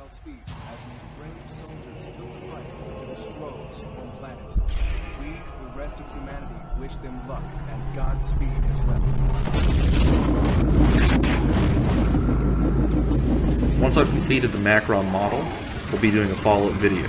speed as these brave soldiers took the fight to the Stroh's home planet. We, the rest of humanity, wish them luck and Godspeed as well. Once I've completed the Macron model, we'll be doing a follow-up video.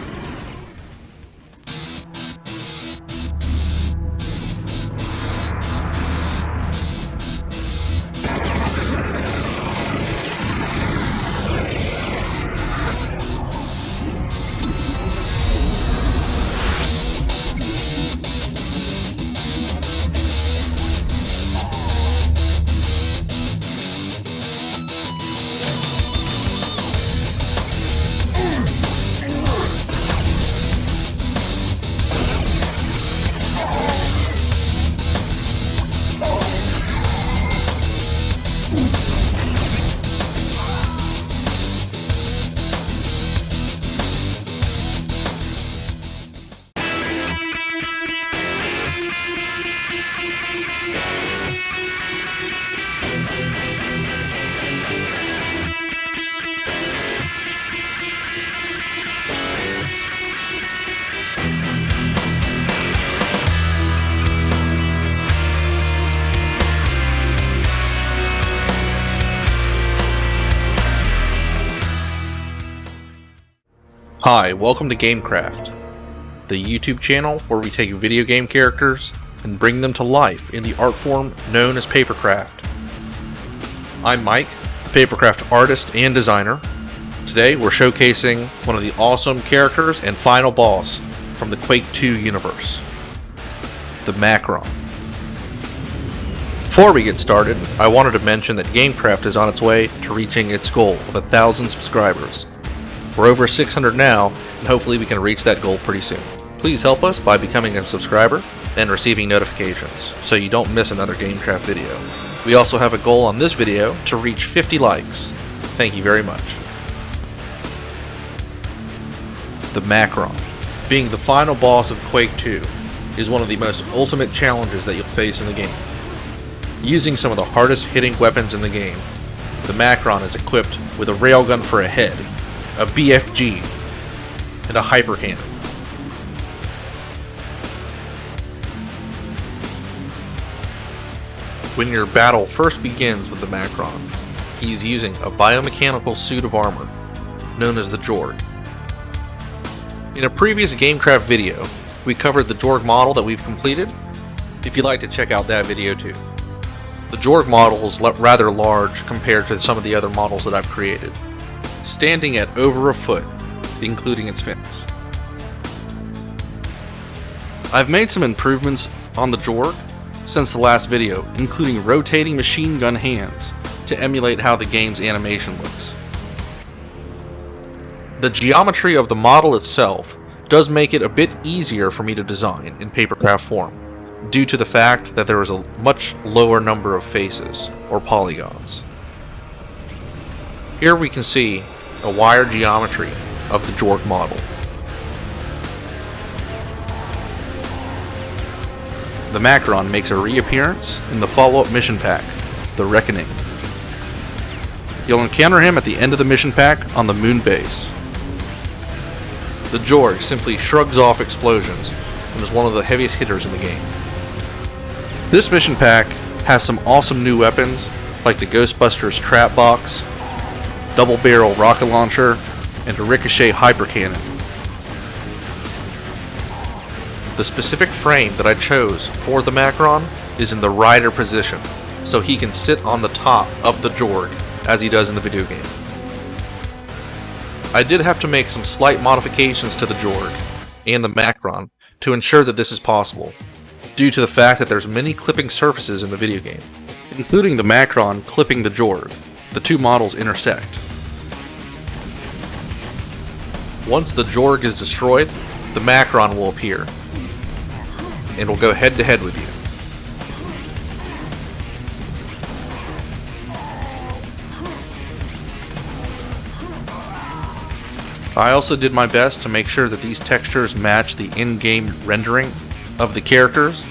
Hi, welcome to Gameqraft, the YouTube channel where we take video game characters and bring them to life in the art form known as Papercraft. I'm Mike, the Papercraft artist and designer. Today we're showcasing one of the awesome characters and final boss from the Quake 2 universe, the Macron. Before we get started, I wanted to mention that Gameqraft is on its way to reaching its goal of 1,000 subscribers. We're over 600 now, and hopefully we can reach that goal pretty soon. Please help us by becoming a subscriber and receiving notifications, so you don't miss another Gameqraft video. We also have a goal on this video to reach 50 likes. Thank you very much. The Macron. Being the final boss of Quake 2 is one of the most ultimate challenges that you'll face in the game. Using some of the hardest hitting weapons in the game, the Macron is equipped with a railgun for a head, a BFG, and a hyper cannon. When your battle first begins with the Macron, he's using a biomechanical suit of armor, known as the Jorg. In a previous Gameqraft video, we covered the Jorg model that we've completed, if you'd like to check out that video too. The Jorg model is rather large compared to some of the other models that I've created, standing at over a foot, including its fins. I've made some improvements on the Jorg since the last video, including rotating machine gun hands to emulate how the game's animation looks. The geometry of the model itself does make it a bit easier for me to design in Papercraft form, due to the fact that there is a much lower number of faces, or polygons. Here we can see a wire geometry of the Jorg model. The Macron makes a reappearance in the follow-up mission pack, The Reckoning. You'll encounter him at the end of the mission pack on the moon base. The Jorg simply shrugs off explosions and is one of the heaviest hitters in the game. This mission pack has some awesome new weapons like the Ghostbusters trap box, double barrel rocket launcher, and a ricochet hyper cannon. The specific frame that I chose for the Macron is in the rider position, so he can sit on the top of the Jorg as he does in the video game. I did have to make some slight modifications to the Jorg and the Macron to ensure that this is possible, due to the fact that there's many clipping surfaces in the video game, including the Macron clipping the Jorg. The two models intersect. Once the Jorg is destroyed, the Macron will appear, and will go head to head with you. I also did my best to make sure that these textures match the in-game rendering of the characters,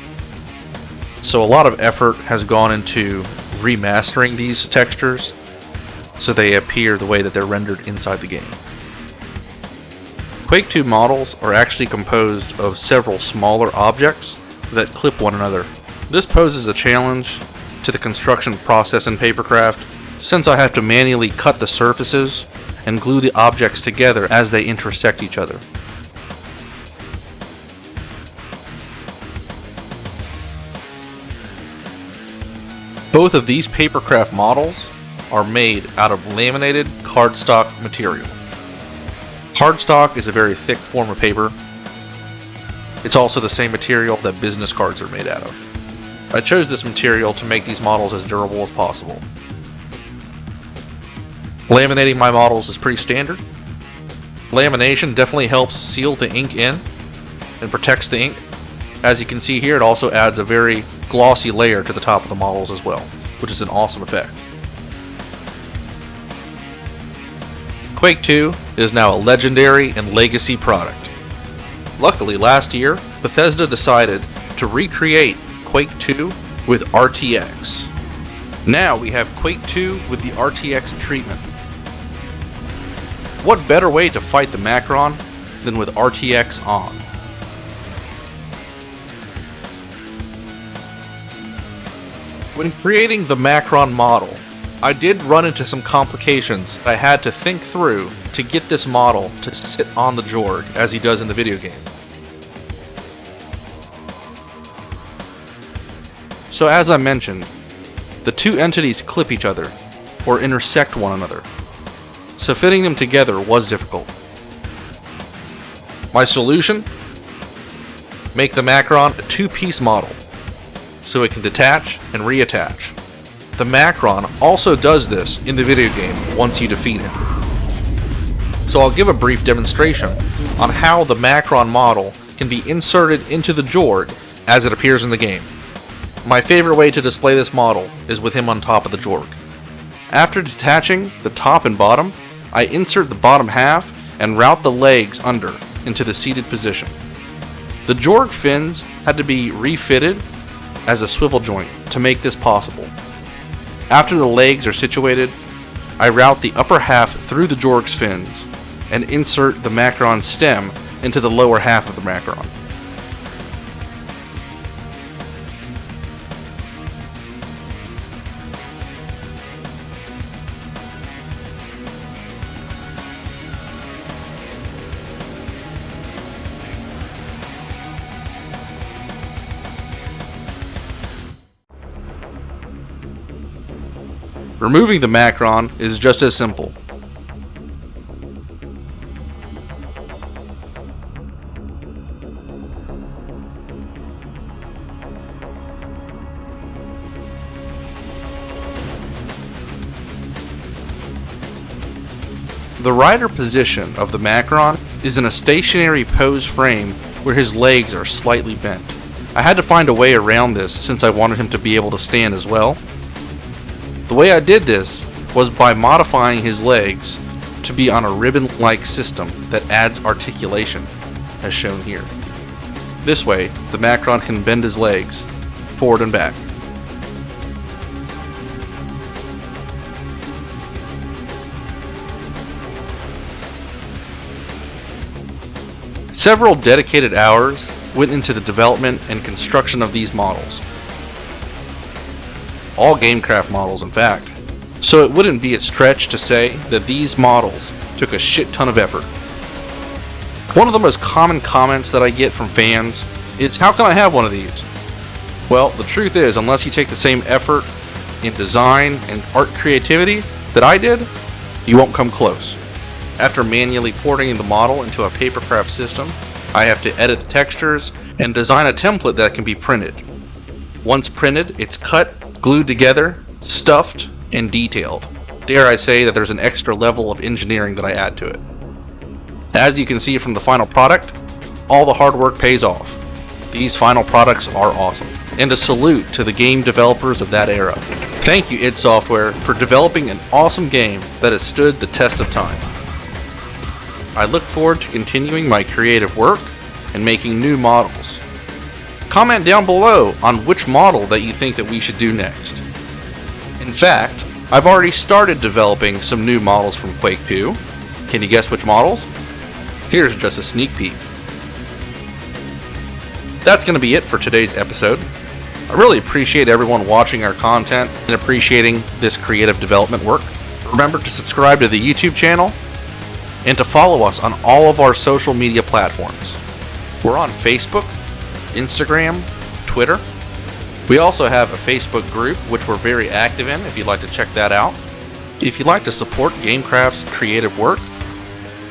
so a lot of effort has gone into remastering these textures so they appear the way that they're rendered inside the game. Quake 2 models are actually composed of several smaller objects that clip one another. This poses a challenge to the construction process in Papercraft, since I have to manually cut the surfaces and glue the objects together as they intersect each other. Both of these Papercraft models are made out of laminated cardstock material. Cardstock is a very thick form of paper. It's also the same material that business cards are made out of. I chose this material to make these models as durable as possible. Laminating my models is pretty standard. Lamination definitely helps seal the ink in and protects the ink. As you can see here, it also adds a very glossy layer to the top of the models as well, which is an awesome effect. Quake 2 is now a legendary and legacy product. Luckily, last year, Bethesda decided to recreate Quake 2 with RTX. Now we have Quake 2 with the RTX treatment. What better way to fight the Macron than with RTX on? When creating the Macron model, I did run into some complications I had to think through to get this model to sit on the Jorg as he does in the video game. So as I mentioned, the two entities clip each other or intersect one another, so fitting them together was difficult. My solution? Make the Macron a two-piece model, so it can detach and reattach. The Macron also does this in the video game once you defeat him. So I'll give a brief demonstration on how the Macron model can be inserted into the Jorg as it appears in the game. My favorite way to display this model is with him on top of the Jorg. After detaching the top and bottom, I insert the bottom half and route the legs under into the seated position. The Jorg fins had to be refitted as a swivel joint to make this possible. After the legs are situated, I route the upper half through the Jorg's fins and insert the Macron's stem into the lower half of the Macron. Removing the Macron is just as simple. The rider position of the Macron is in a stationary pose frame where his legs are slightly bent. I had to find a way around this since I wanted him to be able to stand as well. The way I did this was by modifying his legs to be on a ribbon-like system that adds articulation, as shown here. This way, the Macron can bend his legs forward and back. Several dedicated hours went into the development and construction of these models. All Gameqraft models, in fact. So it wouldn't be a stretch to say that these models took a shit ton of effort. One of the most common comments that I get from fans is, how can I have one of these? Well, the truth is, unless you take the same effort in design and art creativity that I did, you won't come close. After manually porting the model into a Papercraft system, I have to edit the textures and design a template that can be printed. Once printed, it's cut, glued together, stuffed, and detailed. Dare I say that there's an extra level of engineering that I add to it. As you can see from the final product, all the hard work pays off. These final products are awesome. And a salute to the game developers of that era. Thank you, id Software, for developing an awesome game that has stood the test of time. I look forward to continuing my creative work and making new models. Comment down below on which model that you think that we should do next. In fact, I've already started developing some new models from Quake 2. Can you guess which models? Here's just a sneak peek. That's going to be it for today's episode. I really appreciate everyone watching our content and appreciating this creative development work. Remember to subscribe to the YouTube channel and to follow us on all of our social media platforms. We're on Facebook, Instagram, Twitter. We also have a Facebook group which we're very active in if you'd like to check that out. If you'd like to support Gamecraft's creative work,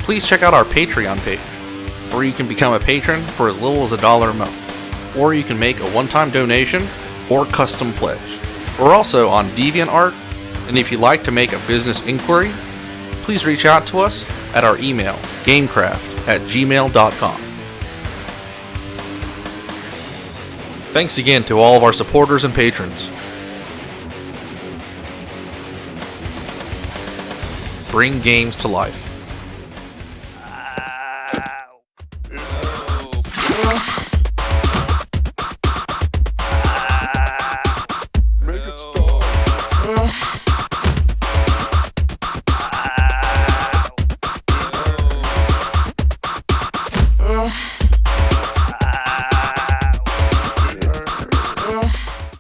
please check out our Patreon page, where you can become a patron for as little as $1 a month, or you can make a one-time donation or custom pledge. We're also on DeviantArt, and if you'd like to make a business inquiry, please reach out to us at our email, gamecraft@gmail.com. Thanks again to all of our supporters and patrons. Bring games to life. Ugh.